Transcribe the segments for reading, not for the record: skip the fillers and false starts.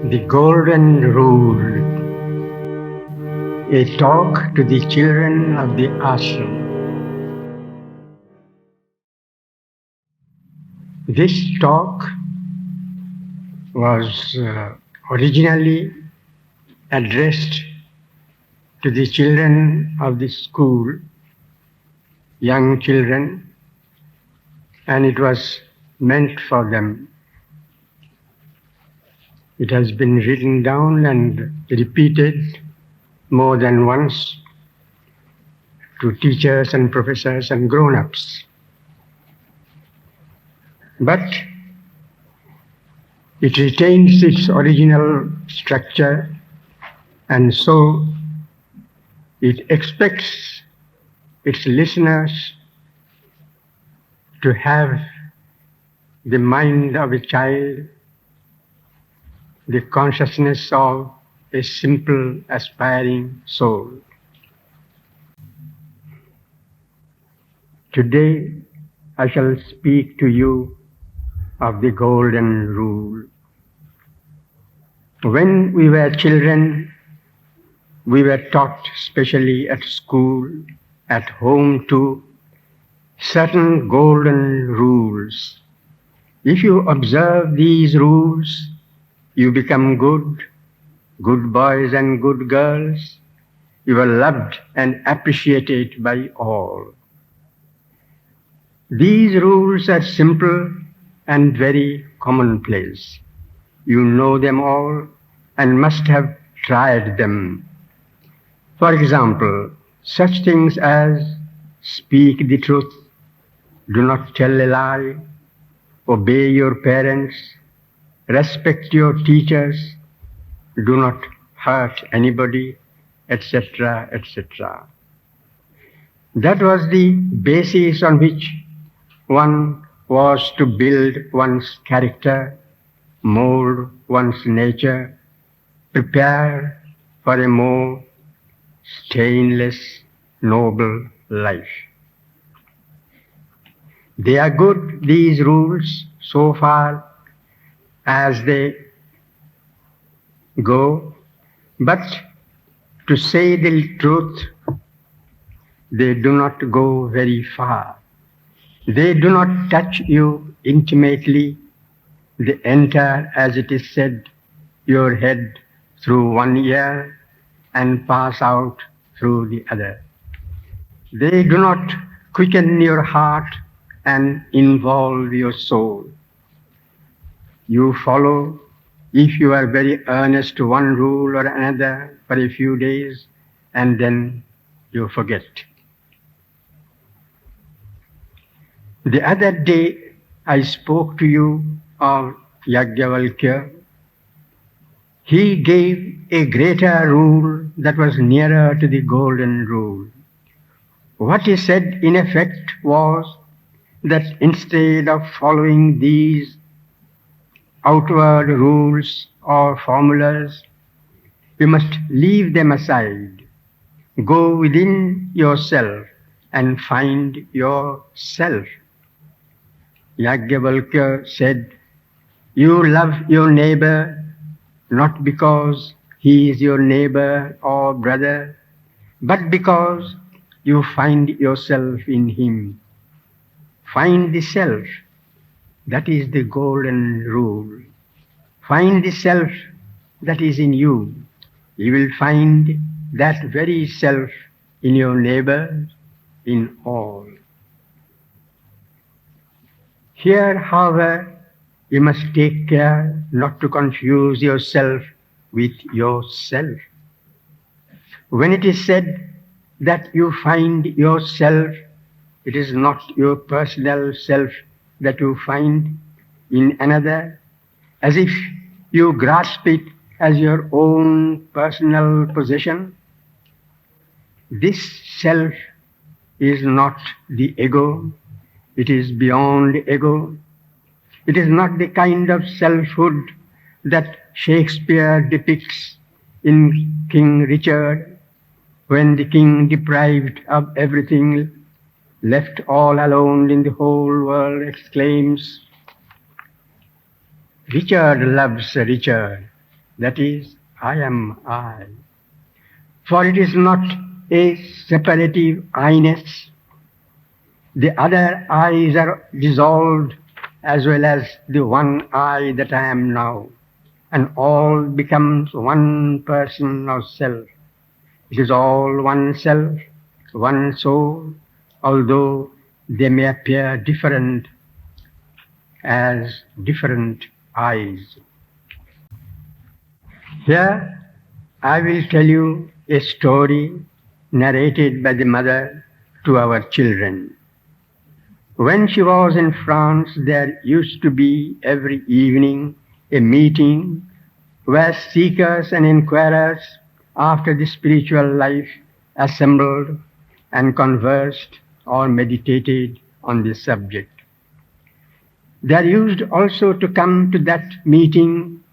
The Golden Rule, a talk to the children of the Ashram. This talk was originally addressed to the children of the school, young children, and it was meant for them. It has been written down and repeated more than once to teachers and professors and grown-ups. But it retains its original structure, and so it expects its listeners to have the mind of a child, the consciousness of a simple, aspiring soul. Today, I shall speak to you of the Golden Rule. When we were children, we were taught, especially at school, at home too, certain golden rules. If you observe these rules, you become good boys and good girls. You are loved and appreciated by all. These rules are simple and very commonplace. You know them all and must have tried them. For example, such things as speak the truth, do not tell a lie, obey your parents, respect your teachers, do not hurt anybody, etc., etc. That was the basis on which one was to build one's character, mold one's nature, prepare for a more stainless, noble life. They are good, these rules, so far as they go, but to say the truth, they do not go very far. They do not touch you intimately. They enter, as it is said, your head through one ear and pass out through the other. They do not quicken your heart and involve your soul. You follow, if you are very earnest, one rule or another for a few days, and then you forget. The other day, I spoke to you of Yajnavalkya. He gave a greater rule that was nearer to the Golden Rule. What he said, in effect, was that instead of following these outward rules or formulas, you must leave them aside. Go within yourself and find yourself. Yajnavalkya said, you love your neighbor not because he is your neighbor or brother, but because you find yourself in him. Find the self. That is the Golden Rule. Find the self that is in you. You will find that very self in your neighbors, in all. Here, however, you must take care not to confuse yourself with yourself. When it is said that you find yourself, it is not your personal self that you find in another, as if you grasp it as your own personal possession. This self is not the ego, it is beyond ego. It is not the kind of selfhood that Shakespeare depicts in King Richard, when the king, deprived of everything, left all alone in the whole world, exclaims, Richard loves Richard, that is, I am I. For it is not a separative I-ness. The other I's are dissolved as well as the one I that I am now, and all becomes one person or self. It is all one self, one soul, although they may appear different as different eyes. Here I will tell you a story narrated by the mother to our children. When she was in France, there used to be every evening a meeting where seekers and inquirers after the spiritual life assembled and conversed or meditated on this subject. There used also to come to that meeting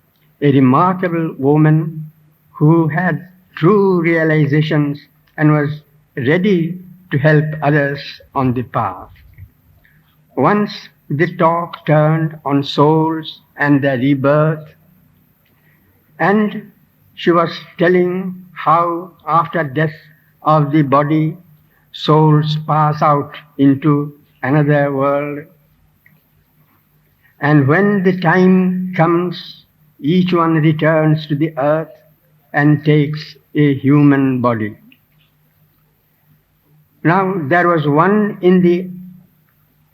a remarkable woman who had true realizations and was ready to help others on the path. Once the talk turned on souls and their rebirth, and she was telling how after death of the body, souls pass out into another world. And when the time comes, each one returns to the earth and takes a human body. Now there was one in the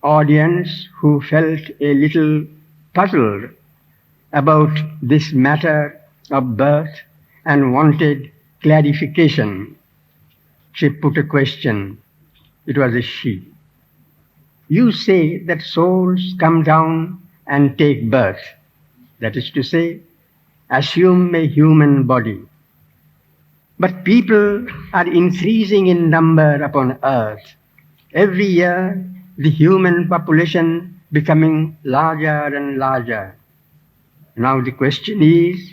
audience who felt a little puzzled about this matter of birth and wanted clarification. She put a question. It was a she. You say that souls come down and take birth. That is to say, assume a human body. But people are increasing in number upon earth. Every year, the human population becoming larger and larger. Now the question is,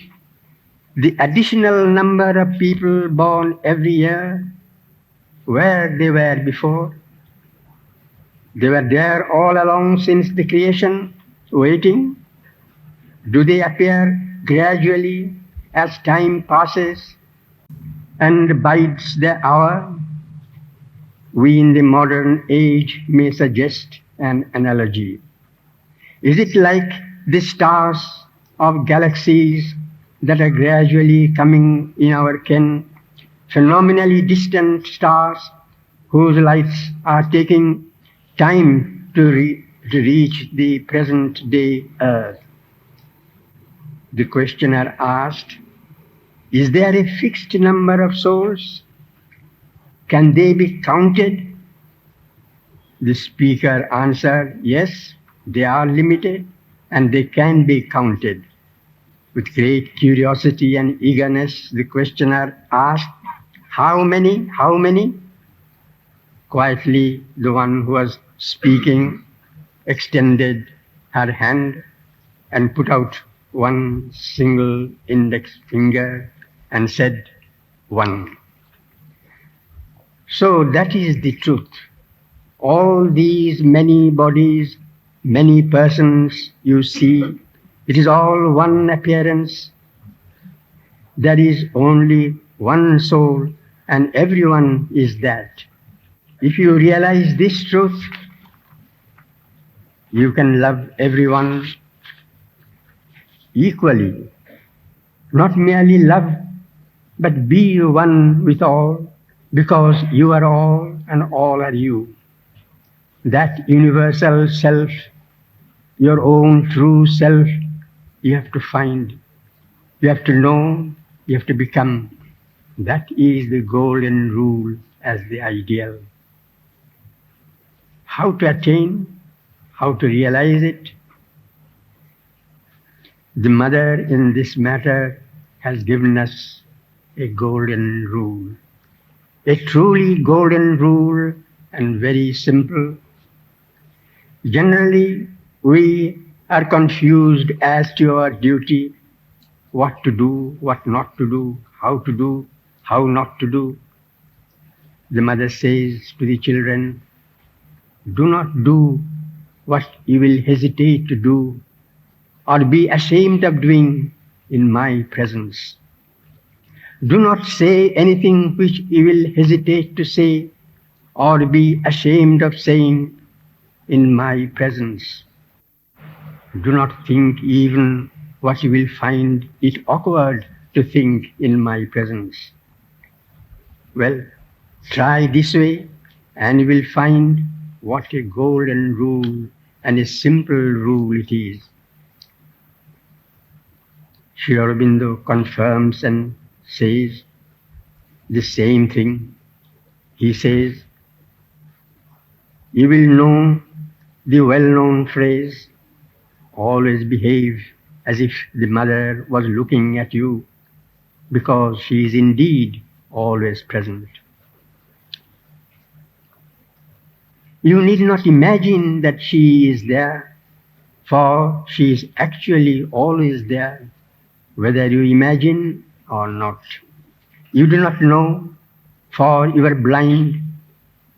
the additional number of people born every year, where they were before? They were there all along since the creation, waiting. Do they appear gradually as time passes and bides their hour? We in the modern age may suggest an analogy. Is it like the stars of galaxies that are gradually coming in our ken, phenomenally distant stars whose lights are taking time to reach the present day earth? The questioner asked, is there a fixed number of souls? Can they be counted? The speaker answered, yes, they are limited and they can be counted. With great curiosity and eagerness, the questioner asked, how many? How many? Quietly, the one who was speaking extended her hand and put out one single index finger and said, one. So that is the truth. All these many bodies, many persons you see, it is all one appearance. There is only one soul and everyone is that. If you realize this truth, you can love everyone equally. Not merely love, but be one with all, because you are all and all are you. That universal self, your own true self, you have to find, you have to know, you have to become. That is the golden rule as the ideal. How to attain, how to realize it? The mother in this matter has given us a golden rule. A truly golden rule and very simple. Generally, we are confused as to our duty, what to do, what not to do, how not to do. The mother says to the children, do not do what you will hesitate to do or be ashamed of doing in my presence. Do not say anything which you will hesitate to say or be ashamed of saying in my presence. Do not think even what you will find it awkward to think in my presence. Well, try this way and you will find what a golden rule and a simple rule it is. Sri Aurobindo confirms and says the same thing. He says, you will know the well-known phrase, always behave as if the mother was looking at you, because she is indeed always present. You need not imagine that she is there, for she is actually always there, whether you imagine or not. You do not know, for you are blind,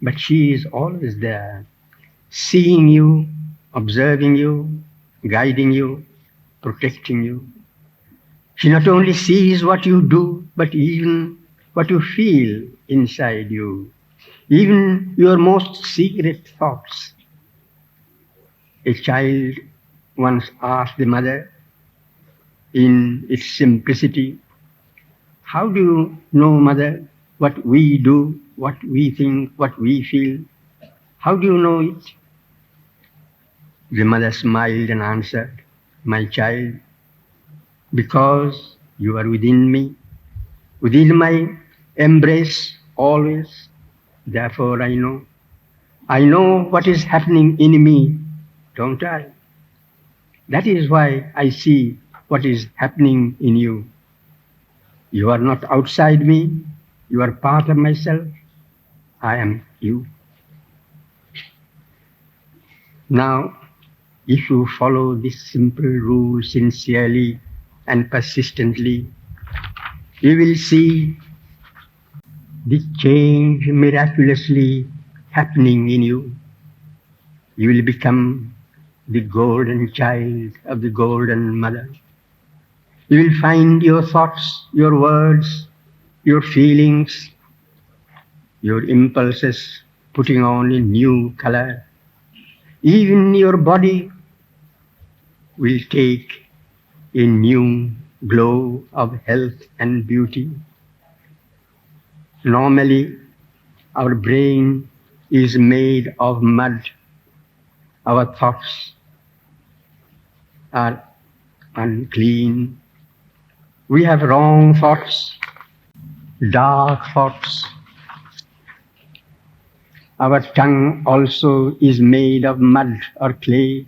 but she is always there, seeing you, observing you, guiding you, protecting you. She not only sees what you do, but even what you feel inside you, even your most secret thoughts. A child once asked the mother, in its simplicity, how do you know, mother, what we do, what we think, what we feel? How do you know it? The mother smiled and answered, my child, because you are within me, within my embrace always, therefore I know. I know what is happening in me, don't I? That is why I see what is happening in you. You are not outside me, you are part of myself, I am you. Now, if you follow this simple rule sincerely and persistently, you will see the change miraculously happening in you. You will become the golden child of the golden mother. You will find your thoughts, your words, your feelings, your impulses putting on a new color. Even your body will take a new glow of health and beauty. Normally, our brain is made of mud. Our thoughts are unclean. We have wrong thoughts, dark thoughts. Our tongue also is made of mud or clay.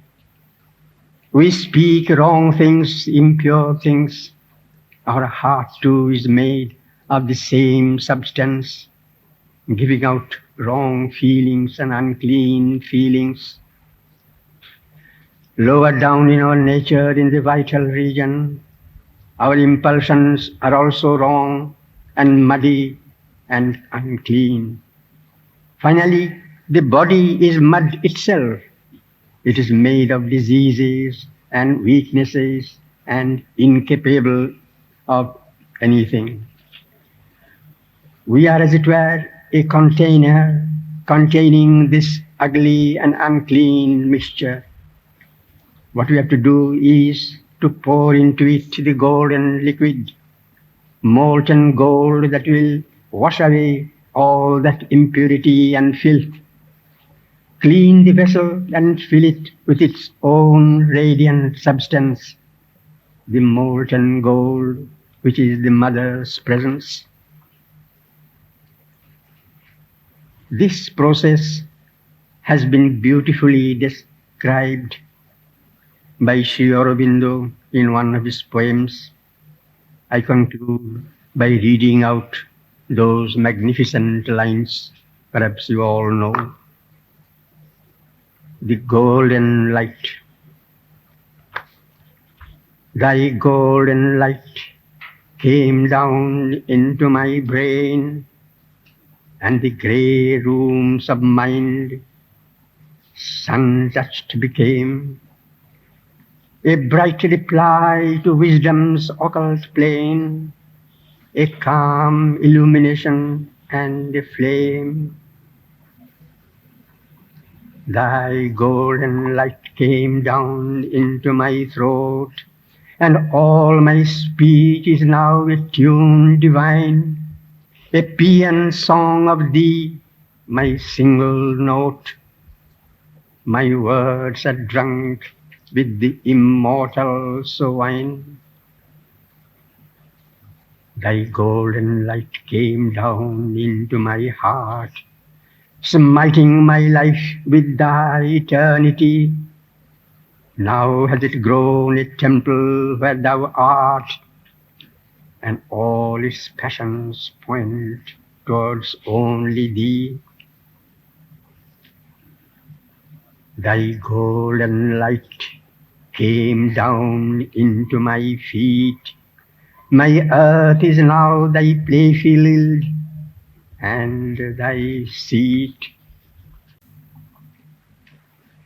We speak wrong things, impure things. Our heart too is made of the same substance, giving out wrong feelings and unclean feelings. Lower down in our nature, in the vital region, our impulsions are also wrong and muddy and unclean. Finally, the body is mud itself. It is made of diseases and weaknesses and incapable of anything. We are, as it were, a container containing this ugly and unclean mixture. What we have to do is to pour into it the golden liquid, molten gold that will wash away all that impurity and filth. Clean the vessel and fill it with its own radiant substance, the molten gold, which is the mother's presence. This process has been beautifully described by Sri Aurobindo in one of his poems. I conclude by reading out those magnificent lines, perhaps you all know. The golden light. Thy golden light came down into my brain, and the grey rooms of mind sun-touched became. a bright reply to wisdom's occult plane, a calm illumination and a flame. Thy golden light came down into my throat, and all my speech is now a tune divine, a paean song of thee, my single note. My words are drunk with the immortal's wine. Thy golden light came down into my heart, smiting my life with thy eternity. Now has it grown a temple where thou art, and all its passions point towards only thee. Thy golden light came down into my feet. My earth is now thy playfield and thy seat.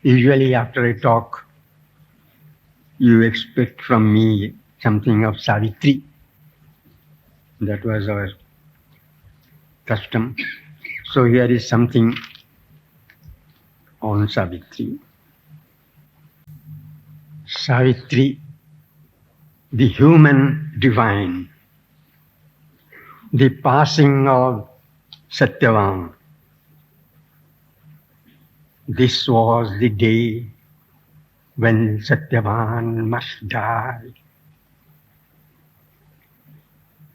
Usually after a talk, you expect from me something of Savitri. That was our custom. So here is something on Savitri. Savitri, the human divine, the passing of Satyavan. This was the day when Satyavan must die.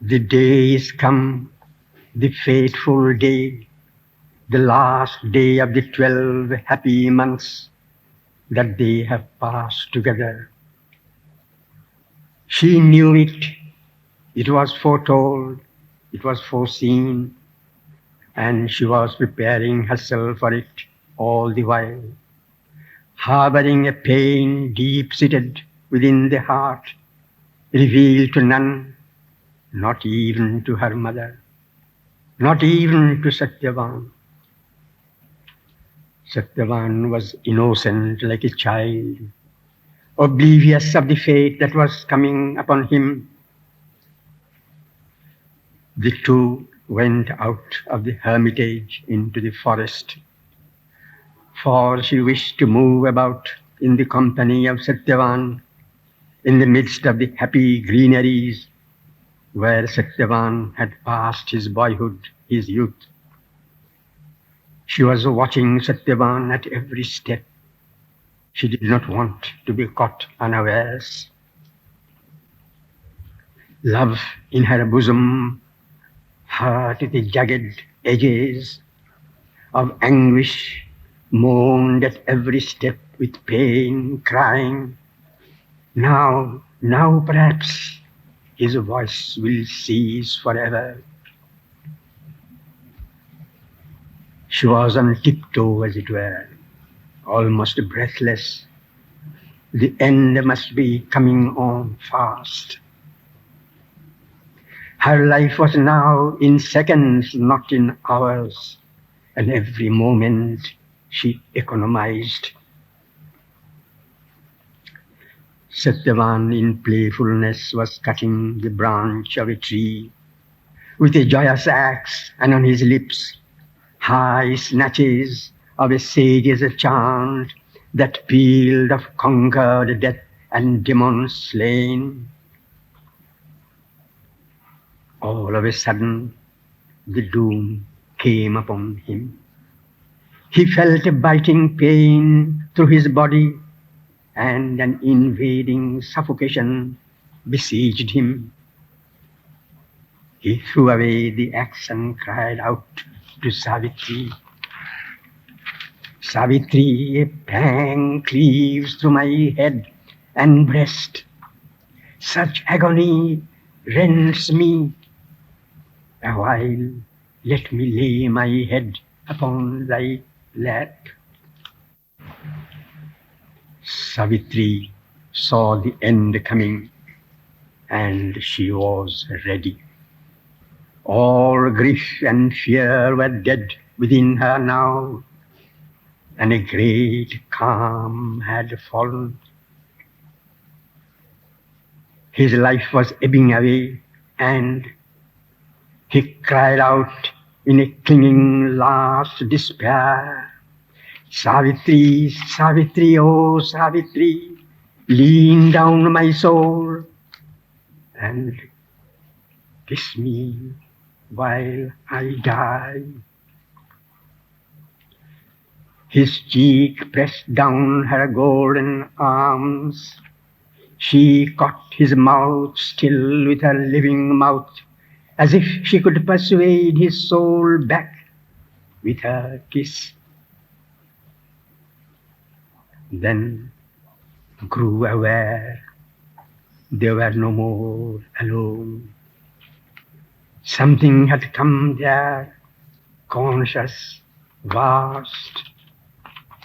The day is come, the fateful day, the last day of the 12 happy months that they have passed together. She knew it. It was foretold, it was foreseen, and she was preparing herself for it all the while, harboring a pain deep-seated within the heart, revealed to none, not even to her mother, not even to Satyavan. Satyavan was innocent like a child, oblivious of the fate that was coming upon him. The two went out of the hermitage into the forest, for she wished to move about in the company of Satyavan, in the midst of the happy greeneries where Satyavan had passed his boyhood, his youth. She was watching Satyavan at every step. She did not want to be caught unawares. Love in her bosom hurt the jagged edges of anguish, moaned at every step with pain, crying, now perhaps his voice will cease forever. She was on tiptoe, as it were, almost breathless. The end must be coming on fast. Her life was now in seconds, not in hours, and every moment she economized. Satyavan in playfulness was cutting the branch of a tree with a joyous axe, and on his lips high snatches of a sage's chant that pealed of conquered death and demons slain. All of a sudden, the doom came upon him. He felt a biting pain through his body, and an invading suffocation besieged him. He threw away the axe and cried out to Savitri, Savitri, a pang cleaves through my head and breast. Such agony rends me. Awhile, let me lay my head upon thy lap. Savitri saw the end coming, and she was ready. All grief and fear were dead within her now, and a great calm had fallen. His life was ebbing away, and he cried out in a clinging last despair, Savitri, Savitri, oh Savitri, lean down my soul and kiss me while I die. His cheek pressed down her golden arms. She caught his mouth still with her living mouth, as if she could persuade his soul back with her kiss. Then grew aware they were no more alone. Something had come there, conscious, vast,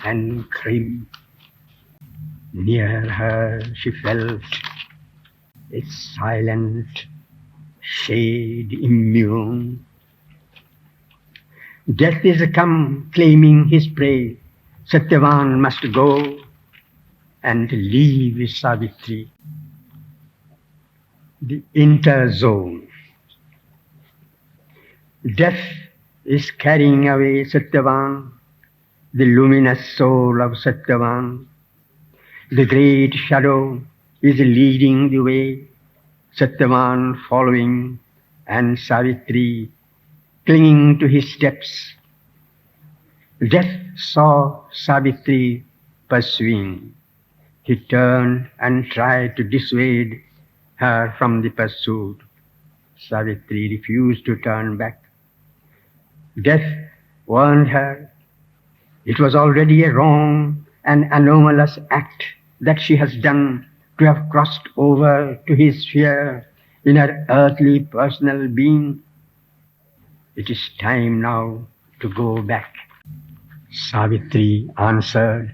and grim. Near her she felt its silent shade immune. Death is come claiming his prey. Satyavan must go and leave Savitri. The interzone. Death is carrying away Satyavan, the luminous soul of Satyavan. The great shadow is leading the way, Satyavan following, and Savitri clinging to his steps. Death saw Savitri pursuing. He turned and tried to dissuade her from the pursuit. Savitri refused to turn back. Death warned her. It was already a wrong and anomalous act that she has done to have crossed over to his sphere in her earthly personal being. It is time now to go back. Savitri answered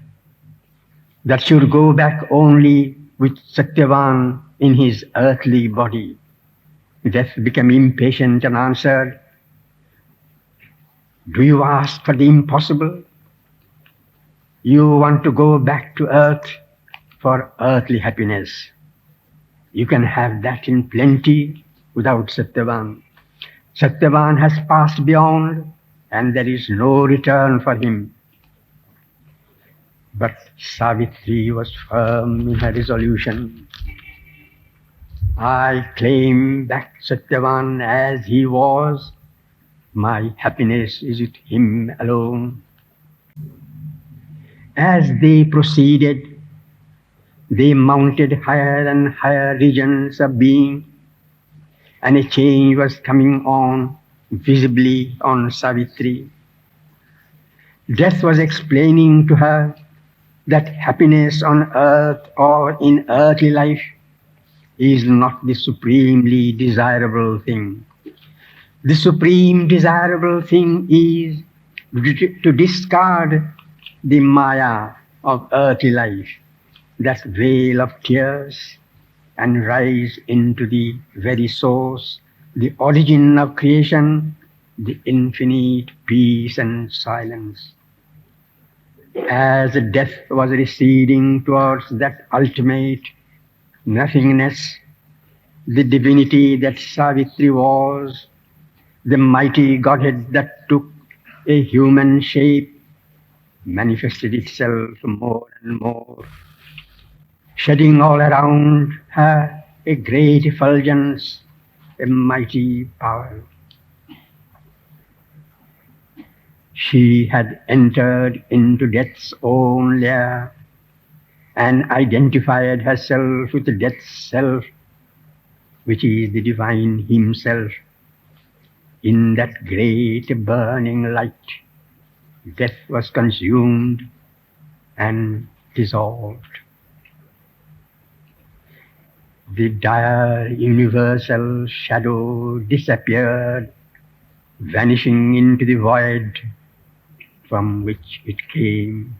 that she would go back only with Satyavan in his earthly body. Death became impatient and answered, do you ask for the impossible? You want to go back to earth for earthly happiness. You can have that in plenty without Satyavan. Satyavan has passed beyond, and there is no return for him. But Savitri was firm in her resolution. I claim back Satyavan as he was. My happiness is with him alone. As they proceeded, they mounted higher and higher regions of being, and a change was coming on visibly on Savitri. Death was explaining to her that happiness on earth or in earthly life is not the supremely desirable thing. The supreme desirable thing is to discard the maya of earthly life, that veil of tears, and rise into the very source, the origin of creation, the infinite peace and silence. As death was receding towards that ultimate nothingness, the divinity that Savitri was, the mighty Godhead that took a human shape, manifested itself more and more, shedding all around her a great effulgence, a mighty power. She had entered into death's own lair and identified herself with death's self, which is the divine himself. In that great burning light, death was consumed and dissolved. The dire universal shadow disappeared, vanishing into the void from which it came.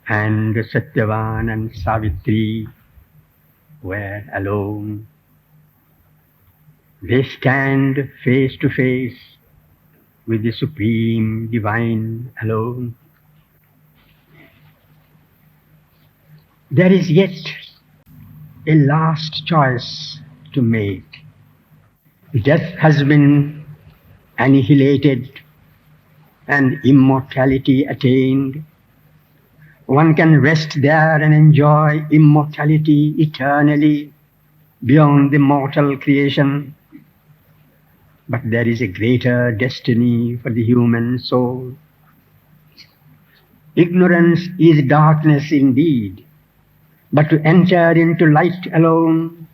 And Satyavan and Savitri were alone. They stand face to face with the Supreme Divine alone. There is yet a last choice to make. Death has been annihilated and immortality attained. One can rest there and enjoy immortality eternally beyond the mortal creation. But there is a greater destiny for the human soul. Ignorance is darkness indeed, but to enter into light alone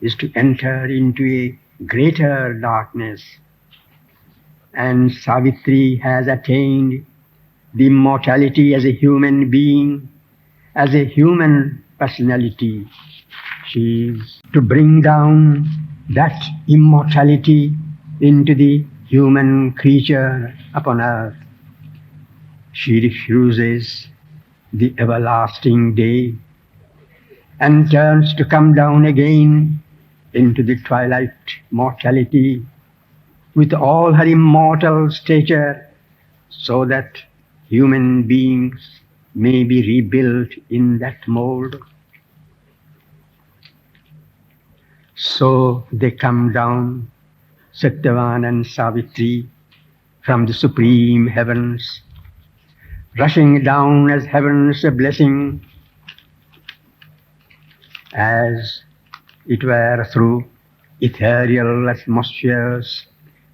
is to enter into a greater darkness. And Savitri has attained the immortality as a human being, as a human personality. She is to bring down that immortality into the human creature upon earth. She refuses the everlasting day and turns to come down again into the twilight mortality with all her immortal stature, so that human beings may be rebuilt in that mold. So they come down, Satyavan and Savitri, from the supreme heavens, rushing down as heaven's blessing, as it were through ethereal atmospheres,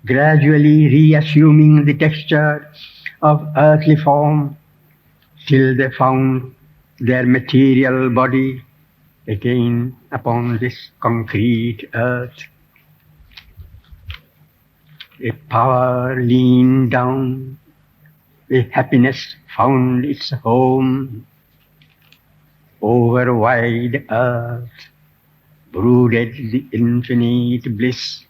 gradually reassuming the texture of earthly form, till they found their material body again upon this concrete earth. A power leaned down, a happiness found its home. Over wide earth brooded the infinite bliss.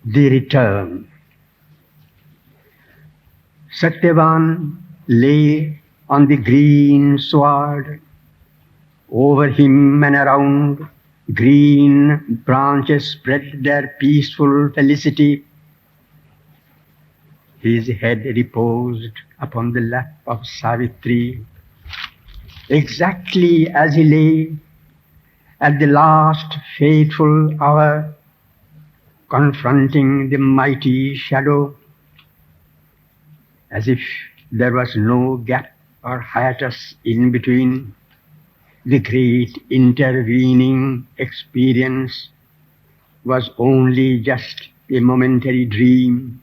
The return. Satyavan lay on the green sward. Over him and around, green branches spread their peaceful felicity. His head reposed upon the lap of Savitri, exactly as he lay at the last fateful hour, confronting the mighty shadow, as if there was no gap or hiatus in between. The great intervening experience was only just a momentary dream,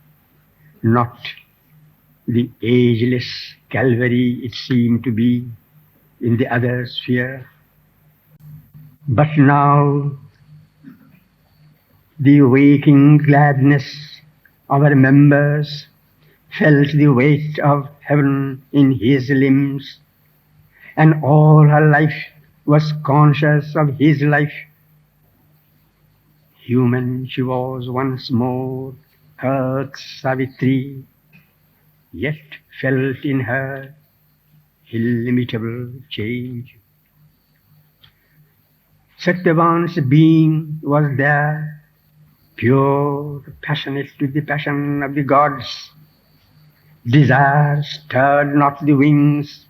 not the ageless Calvary it seemed to be in the other sphere. But now the waking gladness of our members felt the weight of heaven in his limbs, and all her life was conscious of his life. Human she was once more, Earth's Savitri, yet felt in her illimitable change. Satyavan's being was there, pure, passionate to the passion of the gods. Desire stirred not the wings,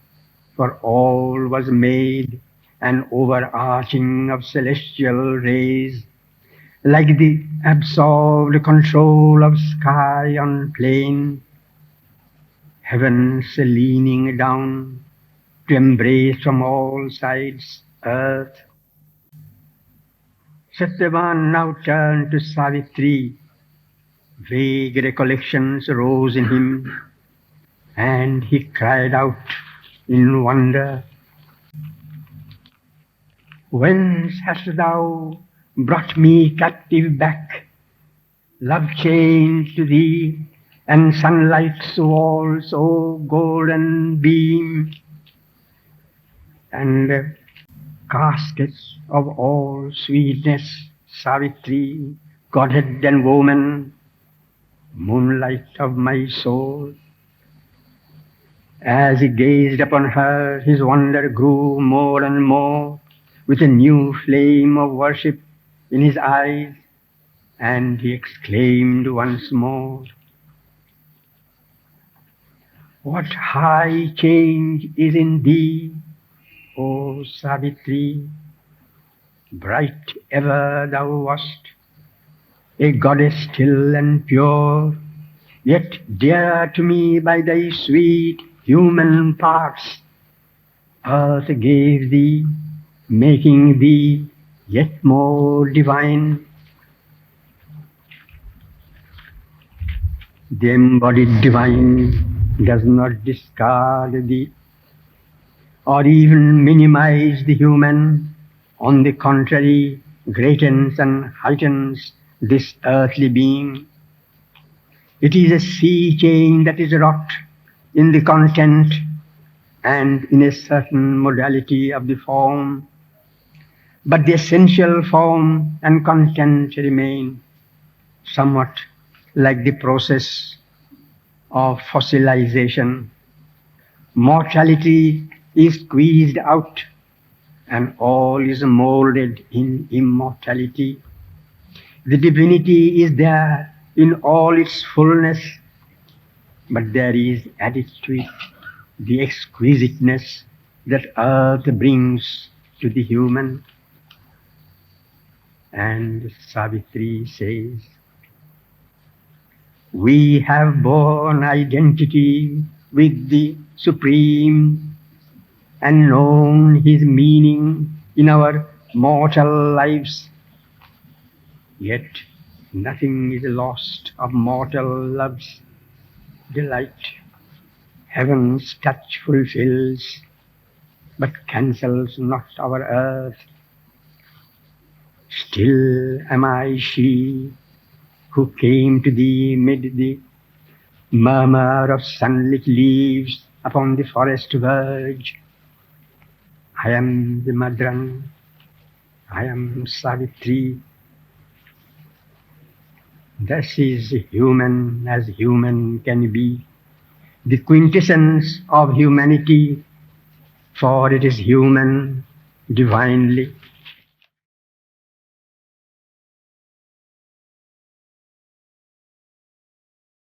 for all was made an overarching of celestial rays, like the absorbed control of sky on plain, heavens leaning down to embrace from all sides earth. Satyavan now turned to Savitri. Vague recollections rose in him, and he cried out in wonder, "Whence hast thou brought me captive back? Love chained to thee, and sunlight's walls, O golden beam, and caskets of all sweetness, Savitri, Godhead and woman, moonlight of my soul." As he gazed upon her, his wonder grew more and more, with a new flame of worship in his eyes, and he exclaimed once more, "What high change is in thee, O Savitri, bright ever thou wast, a goddess still and pure, yet dear to me by thy sweet human parts. Earth gave thee, making thee yet more divine. The embodied divine does not discard the or even minimize the human. On the contrary, greatens and heightens this earthly being. It is a sea change that is wrought in the content and in a certain modality of the form, but the essential form and content remain, somewhat like the process of fossilization. Mortality is squeezed out and all is molded in immortality. The divinity is there in all its fullness, but there is added to it the exquisiteness that earth brings to the human. And Savitri says, we have borne identity with the Supreme and known His meaning in our mortal lives. Yet nothing is lost of mortal love's delight. Heaven's touch fulfills, but cancels not our earth. Still am I she who came to thee mid the murmur of sunlit leaves upon the forest verge. I am the Madran, I am Savitri. Thus is human as human can be, the quintessence of humanity, for it is human divinely.